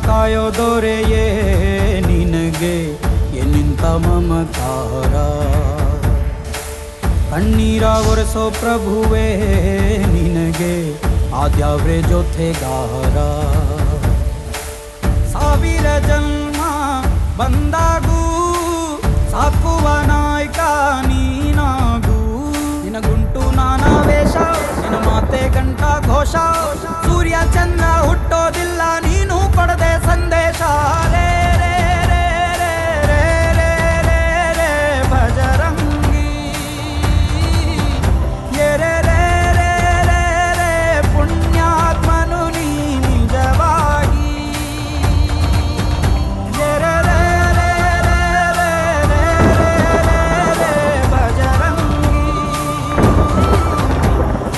ಕಾಯೋ ದೊರೆಯೇ ನಿನಗೆ ಎನ್ನಿಂತ ಮಮಕಾರ, ಕಣ್ಣೀರ ಒರೆಸೋ ಪ್ರಭುವೇ ನಿನಗೆ ಆದ್ಯಾವ್ರೆ ಜೊತೆಗಾರ. ಸಾವಿರ ಜನ್ಮ ಬಂದಾಗೂ ಸಾಕುವ ನಾಯಕ ನೀನಾಗೂ, ನಿನಗುಂಟು ನಾನಾ ವೇಷ ನಿನ್ನ ಮಾತೆ ಗಂಟ ಘೋಷ, ಸೂರ್ಯ ಚಂದ್ರ ಹುಟ್ಟೋದಿಲ್ಲ ನೀನು ಕೊಡದೆ ಸಂದೇಶ. ರೇ ರೇ ರೇ ರೇ ರೇ ರೇ ರೇ ರೇ ಭಜರಂಗಿ, ರೇ ರೇ ರೇ ರೇ ರೇ ಪುಣ್ಯಾತ್ಮನು ನೀ ನಿಜವಾಗಿ. ರೇ ರೇ ರೇ ರೇ ರೇ ರೇ ರೇ ರೇ ಭಜರಂಗಿ,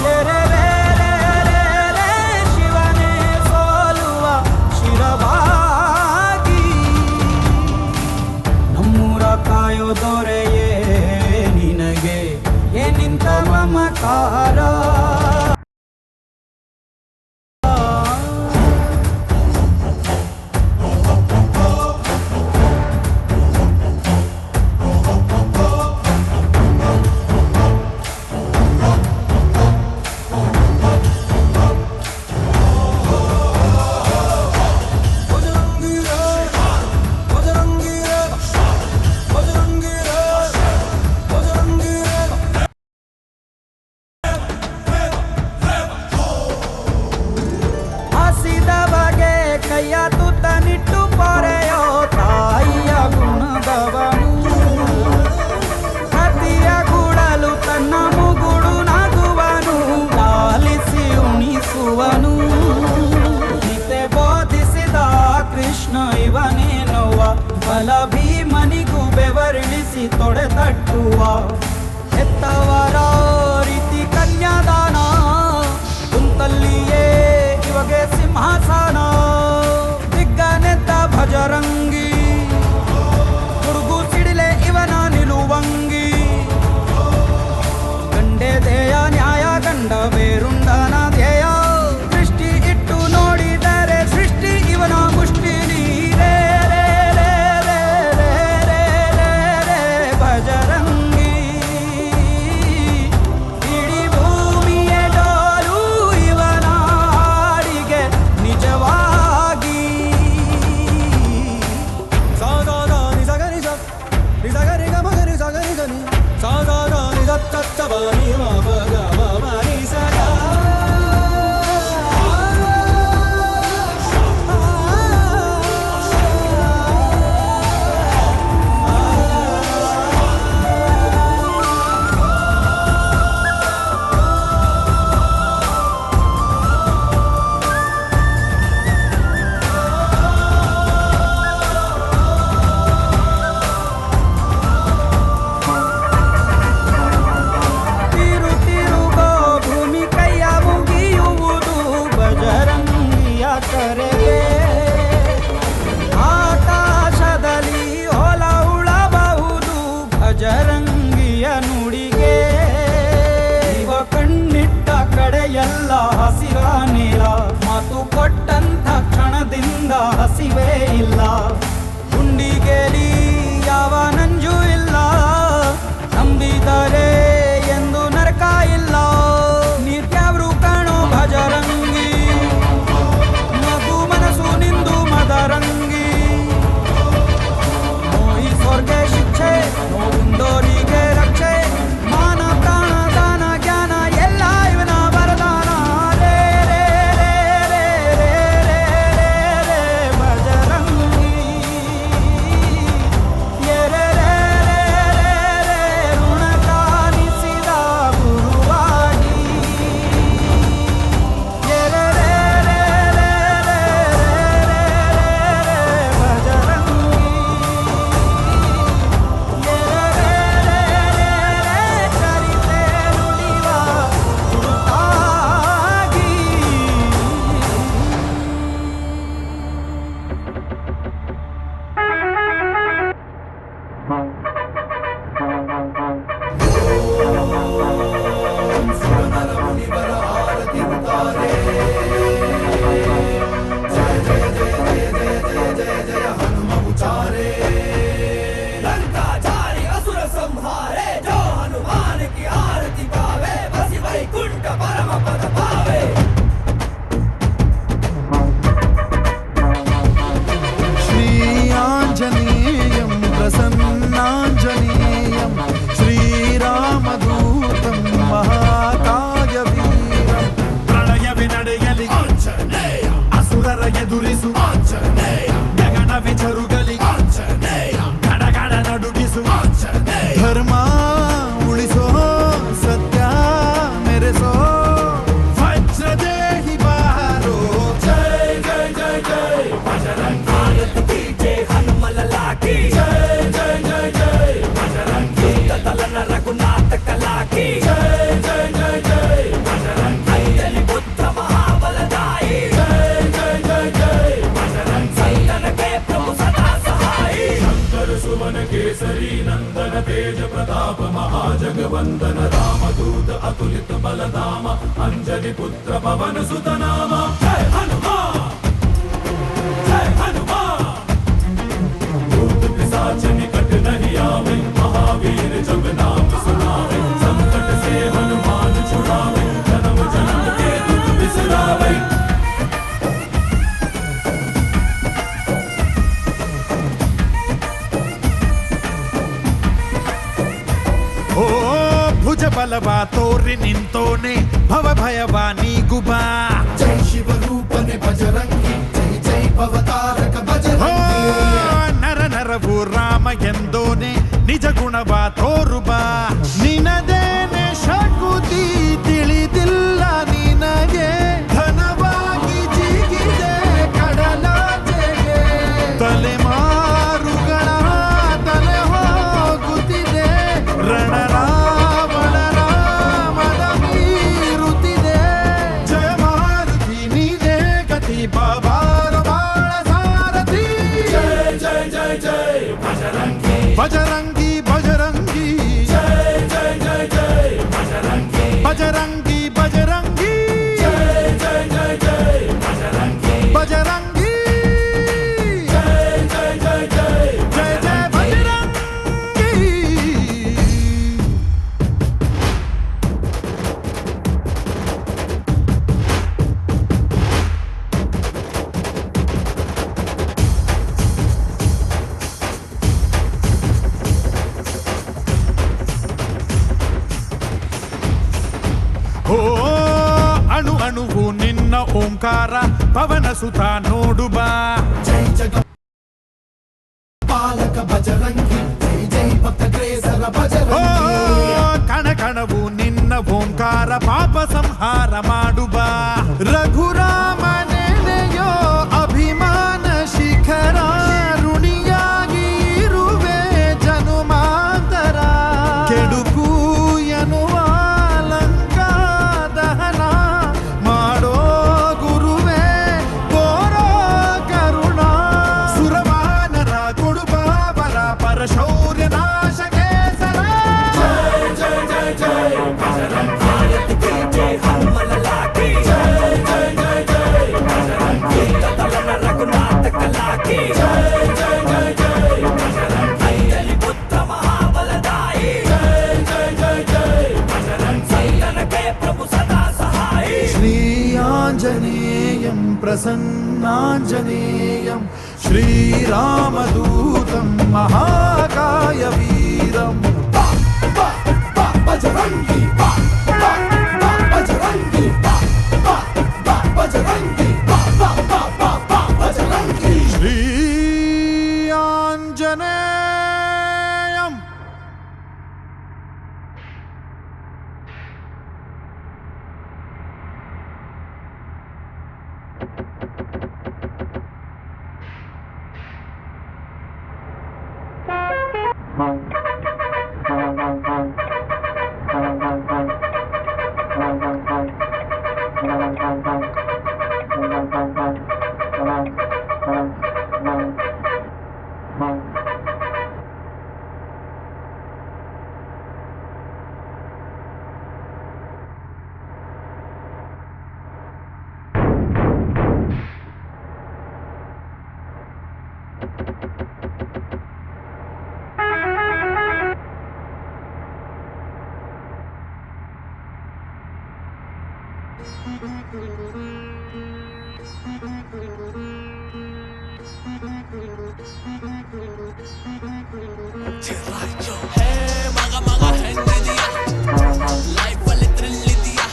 ರೇ ರೇ ರೇ ರೇ ರೇ ರೇ ಶಿವನೇ ಸೋಲುವ ಶಿರವಾಗಿ. ನಮ್ಮೂರ ಕಾಯೋ ದೊರೆಯೇ ನಿನಗೆ ಏನಿಂತ ಮಮಕಾರ. ಹಸಿದವಗೆ ಕೈಯ ತುತ್ತನಿಟ್ಟು ಪೊರೆಯೋ ತಾಯಿಯ ಗುಣದವನು, ಹತಿಯ ಗುಡಲು ತನ್ನ ಮುಗುಡು ನಗುವನು, ಲಾಲಿಸಿ ಉಣಿಸುವನು. ಗೀತೆ ಬೋಧಿಸಿದ ಕೃಷ್ಣ ಇವನೇನೋವ, ಬಲ ಭೀಮನಿಗೂ ಬೆವರಿಳಿಸಿ ತೊಡೆ ತಟ್ಟುವ. ಹೆತ್ತವರ ರೀತಿ ಕನ್ಯಾದಾನ, ಕುಂತಲ್ಲಿಯೇ ಇವಾಗೆ ಸಿಂಹಾಸನ. ದಿಗ್ಗನೆದ್ದ ಭಜರಂಗಿ, ಹುಡುಗು ಸಿಡಿಲೆ ಇವನ ನಿಲುವಂಗಿ. ಗಂಡೆ ದೇಯ ನ್ಯಾಯ ಗಂಡ ಬೇರುಂಡನ ಧ್ಯೇಯ, ದೃಷ್ಟಿ ಇಟ್ಟು ನೋಡಿದರೆ ಸೃಷ್ಟಿ ಇವನ ಮುಷ್ಟಿ. ನೀರೇ ರೇ ರೇ ರೇ ರೇ ರೇ ರೇ ರೇ ಭಜರಂಗಿ, ಎದುರಿಸು ಆಂಜನೇಯ, ಗಗನವೇ ಜರುಗಲಿ ಆಂಜನೇಯ, ಗಡಗಡ ನಡುಗಿಸು ಆಂಜನೇಯ, ಧರ್ಮ ಉಳಿಸೋ ಸತ್ಯ ಮೆರೆಸೋ ವಜ್ರದೇಹಿ ಬಾರೋ, ಜೈ ಜೈ ಜೈ ಜೈ ಬಜರಂಗಿ, भारत की जय हनुमल लाकी, ಜೈ ಜೈ ಜೈ ಜೈ ಬಜರಂಗಿ, तलन रघुनाथ कला की, ಜೈ ಜೈ ಜೈ ಜೈ ಬಜರಂಗಿ, अंजलि पुत्र महाबलदाई, ಜೈ ಜೈ ಜೈ ಜೈ ಬಜರಂಗಿ, संतन के प्रभु सदा सहाई, शंकर सुवन केसरी नंदन तेज प्रताप महाजगवंदन रामदूत अतुलित बलधाम अंजलि पुत्र पवन सुत नाम, जय हनुमान जय हनुमान, भूत पिशाच निकट नहीं आवे, महावीर जब नाम सुनावे, संकट से हनुमान छुड़ावे, जन्म जन्म के दुख बिसरावे। ಓ ಭುಜ ಬಲವ ತೋರಿ ನಿಂತೋನೆ ಭವ ಭಯವ ನೀಗುಬಾ, ಜೈ ಶಿವರೂಪನೆ ಬಜರಂಗಿ, ಜೈ ಜೈ ಭವತಾರಕ ಓ ಬಜರಂಗಿ, ನರ ನರವು ರಾಮ ಎಂದೋನೆ ನಿಜ ಗುಣವ ತೋರುಬಾ, ನಿನದೇನೆ ಶಕುತಿ ತಿಳಿದಿಲ್ಲ ನಿನಗೆ, ಧನವಾಗಿ ಜಿಗಿದೆ ಕಡಲಾಚೆಗೆ, ತಲೆಮಾರುಗಳ ತಲೆ ಹೋಗುತ್ತಿದೆ, ರಣರಾವಣ ರಾಮನ ಮೀರುತ್ತಿದೆ, ಜಯ ಮಾರುತಿ ನೀನೇ ಗತಿ ಬಾಬಾರ ಬಾಳ ಸಾರಥಿ, ಜೈ ಜೈ ಜೈ ಜೈ ಬಜರಂಗಿ ಬಜರಂಗಿ ಬಜರಂಗಿ, ಜೈ ಜೈ ಜೈ ಜೈ ಬಜರಂಗಿ ಬಜರಂಗಿ ಬಜರಂಗಿ, ಜೈ ಜೈ ಜೈ ಜೈ ಬಜರಂಗಿ ಬಜರಂಗಿ, ಜೈ ಜೈ ಜೈ ಜೈ ಜೈ ಜೈ ಬಜರಂಗಿ. ಓ ಅಣು ಅಣುವು ನಿನ್ನ ಓಂಕಾರ ಪವನ ಸುತ ನೋಡುಬಾ, ಜೈ ಜಗ ಪಾಲಕ ಬಜರಂಗಿ, ಜೈ ಜೈ ಭಕ್ತಗ್ರೇಸರ ಓ ಬಜರಂಗಿ, ಕಣ ಕಣವು ನಿನ್ನ ಓಂಕಾರ ಪಾಪ ಸಂಹಾರ ಮಾಡುಬಾ, ರಘುರಾಮ ನೆನೆಯೋ ಅಭಿಮಾನ ಶಿಖರ, ಋಣಿಯಾಗಿ ಇರುವೆ ಜನುಮಾಂತರ, ಕೆಡುಕು ಎನ್ನುವ ಲಂಕಾ ದಹನ ಮಾಡೋ ಗುರುವೇ ತೋರೋ ಕರುಣ, ಸುರವಾನರ ಕೊಡುಬಾವರ ಪರಶೌರ್ಯ ನಾಶ ಕೇಸರ, ಜೈ ಜೈ ಜೈ ಜೈ ಬಜರಂಗಿ, भारत की जय हनुमल लाकी, ಜೈ ಜೈ ಜೈ ಜೈ ಬಜರಂಗಿ, तलन रघुनाथ कला की, ಜೈ ಜೈ ಜೈ ಜೈ ಬಜರಂಗಿ, अंजलि पुत्र महाबलदाई, ಜೈ ಜೈ ಜೈ ಜೈ ಬಜರಂಗಿ, संतन के प्रभु सदा सहाई, ಶ್ರೀ ಆಂಜನೇಯಂ ಪ್ರಸನ್ನಾಂಜನೇಯಂ ಶ್ರೀರಾಮದೂತಂ ಮಹಾಕಾಯ ವೀರಂ, ಬಜರಂಗಿ ಬಜರಂಗಿ ಬಜರಂಗಿ ಬಜರಂಗಿ, ಶ್ರೀ ಆಂಜನೇಯಂ. ಹೇ ಮಗ ಮಗ ಹೆಂಗಿದೀಯ ಲೈಫ್ ಅಲ್ಲಿ ಥ್ರಿಲ್ ಇದೆಯಾ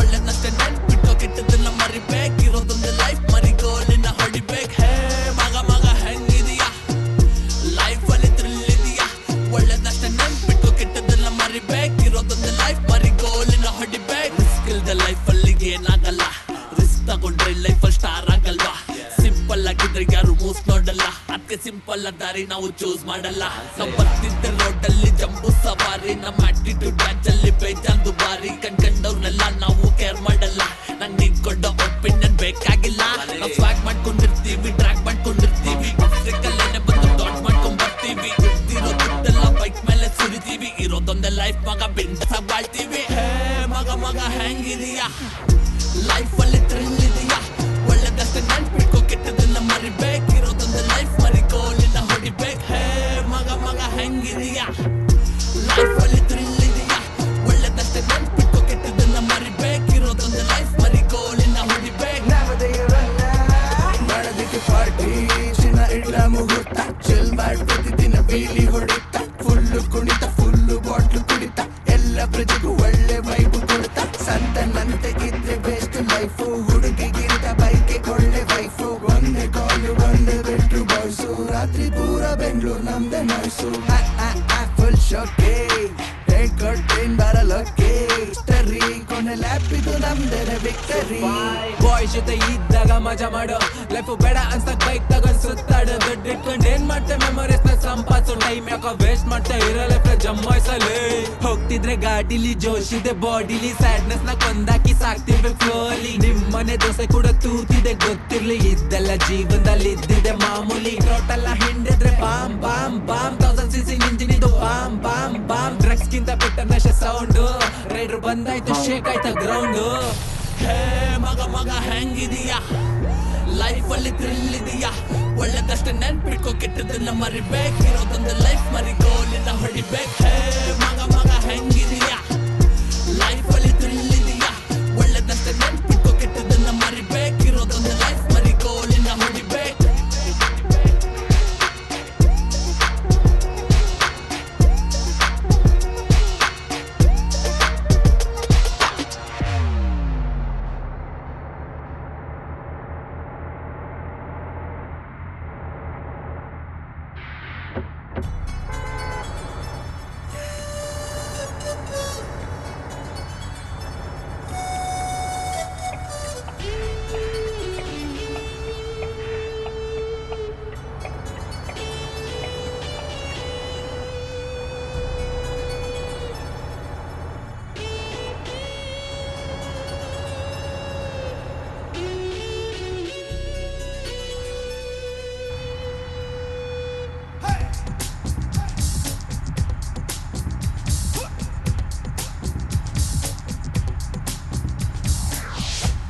ಒಳ್ಳೆದಷ್ಟೇ ನೆನ್ಪಿಟ್ಟು ಕೆಟ್ಟದನ್ನ ಮರಿಬೇಕಿರೋದೊಂದು ಲೈಫ್ ಮರಿಗೋಲಿನ ಆಗೊಂಡ್ರೆ ಲೈಫಲ್ಲಿ ಸ್ಟಾರ್ ಆಗಲ್ವಾ ಸಿಂಪಲ್ ಆಗಿದ್ರೆ ಯಾರು ಮೂಸ್ ನೋಡಲ್ಲ ಅದಕ್ಕೆ ಸಿಂಪಲ್ ದಾರಿ ನಾವು ಚೂಸ್ ಮಾಡಲ್ಲ ನಾವು ಬರ್ತಿದ್ದ ರೋಡಲ್ಲಿ ಜಂಬೂ ಸವಾರಿ ನಮ್ಮ ಆಟಿಟ್ಯೂಡ್ ಮ್ಯಾಚ್ ಅಲ್ಲಿ ಬೇಜಾನ್ ದುಬಾರಿ ಕಂಡ್ಕಂಡವ್ರನ್ನೆಲ್ಲ ನಾವು ಕೇರ್ ಮಾಡಲ್ಲ ನಂಗೆ ನಿಂತ್ಕೊಂಡ ಒಪಿನಿಯನ್ ಬೇಕಾಗಿಲ್ಲ ನಾವು ಸ್ವಾಗ್ ಮಾಡ್ಕೊಂಡಿರ್ತೀವಿ ಟ್ರ್ಯಾಕ್ ಮಾಡ್ಕೊಂಡಿರ್ತೀವಿ ಕಲ್ಲೇನೆ ಬಂದು ಡಾಟ್ ಮಾಡ್ಕೊಂಡ್ ಬರ್ತೀವಿ ಇರ್ತಿರೋ ದುಡ್ಡೆಲ್ಲ ಬೈಕ್ ಮೇಲೆ ಸುರಿತೀವಿ ಇರೋದೊಂದೇ ಲೈಫ್ ಮಗ ಬಿಂದ ಬಾಳ್ತೀವಿ ಹೇ ಮಗ ಮಗ ಹೆಂಗಿದೀಯಾ ಲೈಫ್ ಅಲ್ಲಿ ಥ್ರಿಲ್ ಇದೆಯಾ ಒಳ್ಳೆದಷ್ಟೇ ನೆನ್ಪಿಟ್ಕೋ ಕೆಟ್ಟದನ್ನ ಮರಿಬೇಕಿರೋದೊಂದು ಲೈಫ್ ಮರಿ ಗೋಲಿನ ಹೊಡಿಬೇಕು ಹೇ ಮಗ ಮಗ ಹೆಂಗಿದೀಯಾ ಲೈಫ್ ಅಲ್ಲಿ ಥ್ರಿಲ್ ಇದೆಯಾ ಒಳ್ಳೆದಷ್ಟೇ ನೆನ್ಪಿಟ್ಕೋ ಕೆಟ್ಟದನ್ನ ಮರಿಬೇಕಿರೋದೊಂದು ಲೈಫ್ ಮರಿ ಗೋಲಿನ ಹೊಡಿಬೇಕು ಮಾಡೋದಕ್ಕೆ ಪಾರ್ಟಿ ಚಿನ್ನ ಇಡ್ಲ ಮುಹೂರ್ತ ಚಿಲ್ ಮಾಡ್ಕೊತಿದ್ದಿನ ಬೀಲಿ ಹೊಡಿತ ಫುಲ್ಲು ಕುಣಿತ ಫುಲ್ಲು ಬಾಟ್ಲು ಕುಡಿತ ಎಲ್ಲ ಪ್ರಜೆಗೂ ಒಳ್ಳೆ ವೈಬು ಕೊಡ್ತಾ ಸಂತನಂತೆ ಇದ್ರೆ ಬೆಸ್ಟ್ ಲೈಫು ಹುಡುಗಿಗಿಂತ ಬೈಕೆ ಒಳ್ಳೆ ವೈಫು ಒಂದೇ ಕಾಲು ಒಂದೇ ಬೆಟ್ರು ಬಾಯ್ಸು ರಾತ್ರಿ ಪೂರ ಬೆಂಗಳೂರು ನಮ್ದೆ ನಾಯ್ಸು ಫುಲ್ ಶೋಕೆ ಹೇಳ್ಕೊಟ್ಟೇನ್ ಬರಲೋಕೆ ಸ್ಟರಿ ಕೊನೆ ಲ್ಯಾಪ್ ಇದು ನಮ್ದೇನೆ ವಿಕ್ಟರಿ ಬಾಯ್ ಜೊತೆ ಇದ್ದಾಗ ಮಜಾ ಮಾಡೋ ಲೈಫ್ ಬೇಡ ಅನ್ಸಕ್ ಬೈಕ್ ತಗೊಂಡ್ ಸುತ್ತಾಡೋ ದುಡ್ಡು ಇಟ್ಕೊಂಡ್ ಏನ್ ಮಾಡ್ತೆ ಮೆಮೊರೀಸ್ ನ ಸಂಪಾದಿಸೋ ಟೈಮ್ ಯಾಕೋ ವೇಸ್ಟ್ ಮಾಡ್ತಾ ಇರೋ ಲೈಫ್ ಜಮ್ಮಾಯ್ಸಲ್ಲಿ ಹೋಗ್ತಿದ್ರೆ ಗಾಡಿಲಿ ಜೋಶ್ ಇದೆ ಬಾಡಿಲಿ ಸ್ಯಾಡ್ನೆಸ್ ನ ಕೊಂದಾಕಿ ಸಾಕ್ತಿರ್ಬೇಕು ಫ್ಲೋಲಿ ನಿಮ್ಮನೆ ದೋಸೆ ಕೂಡ ತೂತಿದೆ ಗೊತ್ತಿರ್ಲಿ ಇದ್ದೆಲ್ಲ ಜೀವನದಲ್ಲಿ ಇದ್ದಿದೆ ಮಾಮೂಲಿ ರೋಟೆಲ್ಲ ಹಿಂಡಿದ್ರೆ ಬಾಮ್ ಬಾಮ್ ಬಾಮ್ 1000cc ಇಂಜಿನ್ ಇದು ಬಾಮ್ ಬಾಮ್ ಬಾಮ್ ಡ್ರಗ್ಸ್ ಗಿಂತ ಬಿಟ್ಟ ನಶೆ ಸೌಂಡು ರೈಡರ್ ಬಂದಾಯ್ತು ಶೇಕ್ ಆಯ್ತಾ ಗ್ರೌಂಡು ಹೇ ಮಗ ಮಗ ಹೆಂಗಿದೀಯಾ ಲೈಫ್ ಅಲ್ಲಿ ಥ್ರಿಲ್ ಇದೆಯಾ ಒಳ್ಳೆದಷ್ಟೇ ನೆನ್ಪಿಟ್ಕೋ ಕೆಟ್ಟದನ್ನ ಮರಿಬೇಕಿರೋದೊಂದು ಲೈಫ್ ಮರಿ ಗೋಲಿನ ಹೊಡಿಬೇಕು ಹೇ ಮಗ ಮಗ ಹೆಂಗಿದೀಯಾ ಲೈಫ್ ಅಲ್ಲಿ ಥ್ರಿಲ್ ಇದೆಯಾ ಒಳ್ಳೆದಷ್ಟೇ ನೆನ್ಪಿಟ್ಕೋ ಕೆಟ್ಟದನ್ನ ಮರಿಬೇಕಿರೋದೊಂದು ಲೈಫ್ ಮರಿ ಗೋಲಿನ ಹೊಡಿಬೇಕು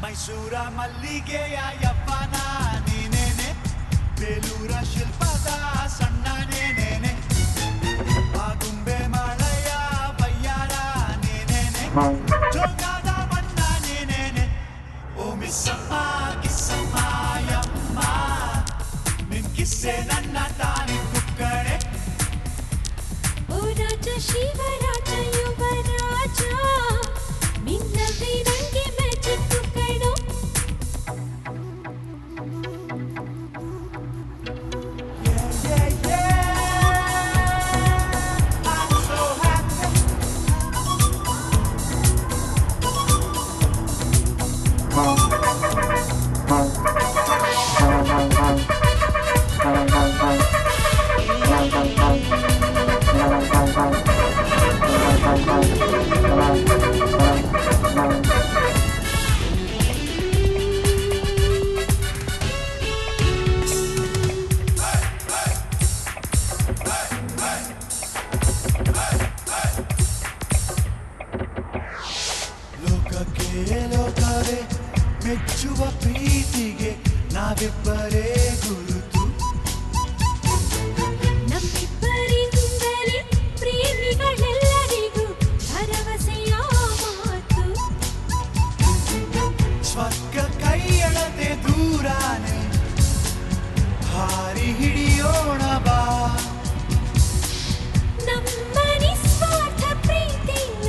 ಮೈಸೂರ ಮಲ್ಲಿಗೆಯ ಯಪ್ಪನ ನೀನೇನೆ ಬೇಲೂರ ಶಿಲ್ಪದ ಸಣ್ಣ ನೇನೇನೆ ಆಗುಂಬೆ ಮಳೆಯ ಬಯ್ಯಾರ ನೀನೇನೆ ಜೋಗಾದ ಬಣ್ಣ ನೀನೇನೆ ಓ ಮಿಸ್ಸಮ್ಮ ಕಿಸ್ಸಮ್ಮ ಯಮ್ಮ ನಿನ್ ಕಿಸ್ಸೆ ನನ್ನ ತಾನಿ ಕುಕ್ಕಡೆ ಓ ರಾಜ ಶಿವರಾಜ ಯುವರಾಜ ನಿನ್ನದೇ ನಂಗೆ ಮ್ಯಾಜಿಕ್ ಕಣೋ ಲೋಕವೇ ಮೆಚ್ಚುವ ಪ್ರೀತಿಗೆ ನಾವಿಬ್ಬರೇ ಗುರುತು ನಮ್ಮಿಬ್ಬರಿಂದಲೇ ಪ್ರೇಮಿಗಳೆಲ್ಲರಿಗೂ ಭರವಸೆಯ ಮಾತು ಸ್ವರ್ಗ ಕೈಯಳತೆ ದೂರಾನೆ ಹಾರಿ ಹಿಡಿಯೋಣ ಬಾ ನಮ್ಮ ನಿಸ್ವಾರ್ಥ ಪ್ರೀತಿನ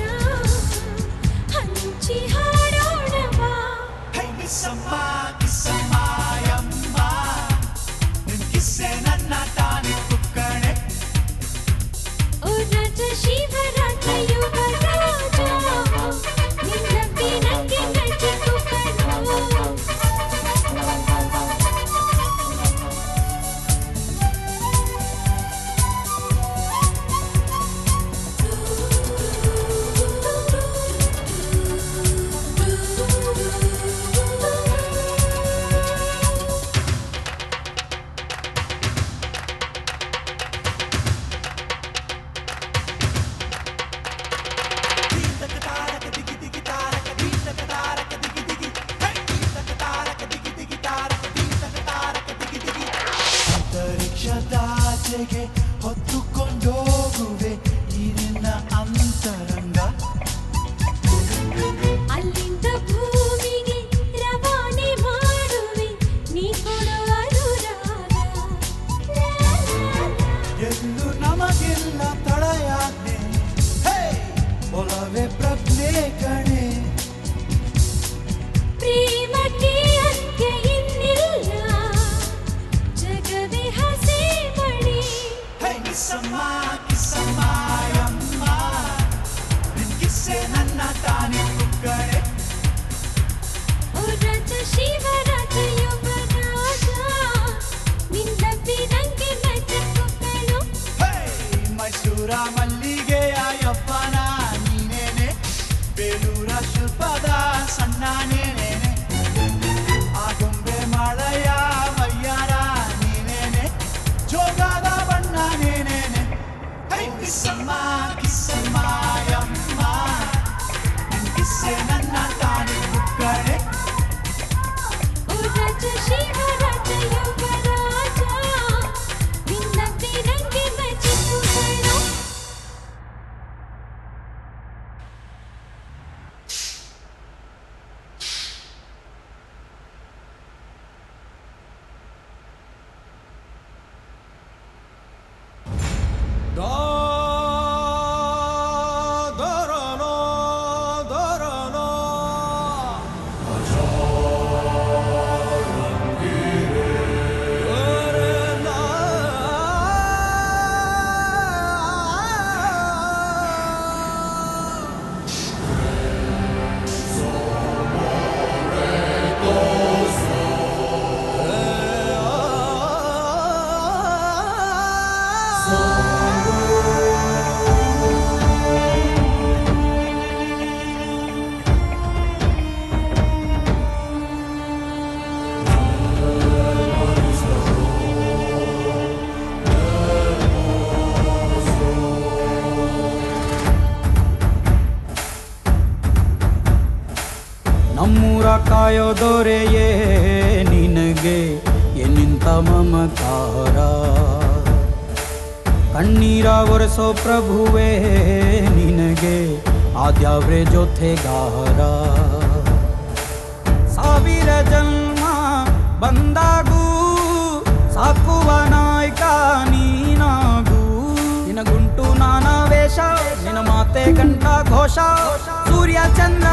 ಹಂಚಿ ಹಾಡೋಣ ಬಾ ಹೈ ಮಿಸ್ಸಮ್ಮ ಕಿಸ್ಸಮ್ಮ ಯಮ್ಮ ನಿನ್ ಕಿಸ್ಸೆ ನನ್ನ ತಾನಿ ಕುಕ್ಕಣೆ ಓ ರಾಜ ಶಿವರಾಜ ಯುವರಾಜ ನಿನ್ನದೇ ನಂಗೆ ಮ್ಯಾಜಿಕ್ ಕಣೋ ಕಡೆಗೆ ಹೊತ್ತುಕೊಂಡೋಗುವೆ ಈ ನಿನ್ನ ಅಂತರಂಗ ಅಲ್ಲಿಂದ ಭೂಮಿಗೆ ರವಾನೆ ಮಾಡುವೆ ನೀ ಕೊಡುವ ಅನುರಾಗ ಎಲ್ಲೂ ನಮಗಿಲ್ಲ ತಡೆಯಾಜ್ಞೆ ಒಲವೇ ಪ್ರಜ್ಞೆ ಕಣೆ ಪ್ರೇಮಕ್ಕೆ ಅಂತ್ಯ ಇನ್ನಿಲ್ಲ ಜಗವೇ ಹಸಿ ಮಣಿ ಕಿಸಮ್ಮ ಕಿಸಮ್ಮ ಯಮ್ಮ ನಿನ್ ಕಿಸ್ಸೆ ನನ್ನ ತಾನೇ ಕುಕ್ಕಣೆ ಓ ರಾಜ ಶಿವರಾಜ ಯುವರಾಜ ನಿನ್ನಪ್ಪಿ ನಂಗೆ ಮೆಚ್ಚಿಕೊಳ್ಳು ಮೈಸೂರ ಮಲ್ಲಿಗೆಯ ಯಪ್ಪನ ನೀನೇನೆ ಬೇಲೂರ ಶಿಲ್ಪದ ಸಣ್ಣ ನೇನೇನೆ ಆ ಗೊಂಬೆ ಮಳೆಯ ಮಯ್ಯಾರ ನೀನೇನೆ ಜೋಗದ ಬಣ್ಣ ನೀನೇನೆ ಕಿಸಮ್ಮ ಕಿಸಮ್ಮ ಯಮ್ಮ ನಿನ್ ಕಿಸ್ಸೆ ನನ್ನ ತಾನೇ ಕುಕ್ಕಣೆ ಓ ರಾಜ ಶಿವರಾಜ ಯುವರಾಜ ನಿನ್ನಪ್ಪಿ ನಂಗೆ ಮೆಚ್ಚಿಕೊಳ್ಳು ನಮ್ಮೂರ ಕಾಯೋ ದೊರೆಯೇ ನಿನಗೆ ಎನ್ನಿಂತ ಮಮಕಾರ ಕಣ್ಣೀರ ಒರೆಸೋ ಪ್ರಭುವೇ ನಿನಗೆ ಆದ್ಯಾವ್ರೆ ಜೊತೆಗಾರ ಸಾವಿರ ಜನ್ಮ ಬಂದಾಗೂ ಸಾಕುವ ನಾಯಕ ನೀನಾಗೂ ನಿನಗುಂಟು ನಾನಾ ವೇಷ ನಿನ ಮಾತೆ ಕಂಠ ಘೋಷ ಸೂರ್ಯ ಚಂದ್ರ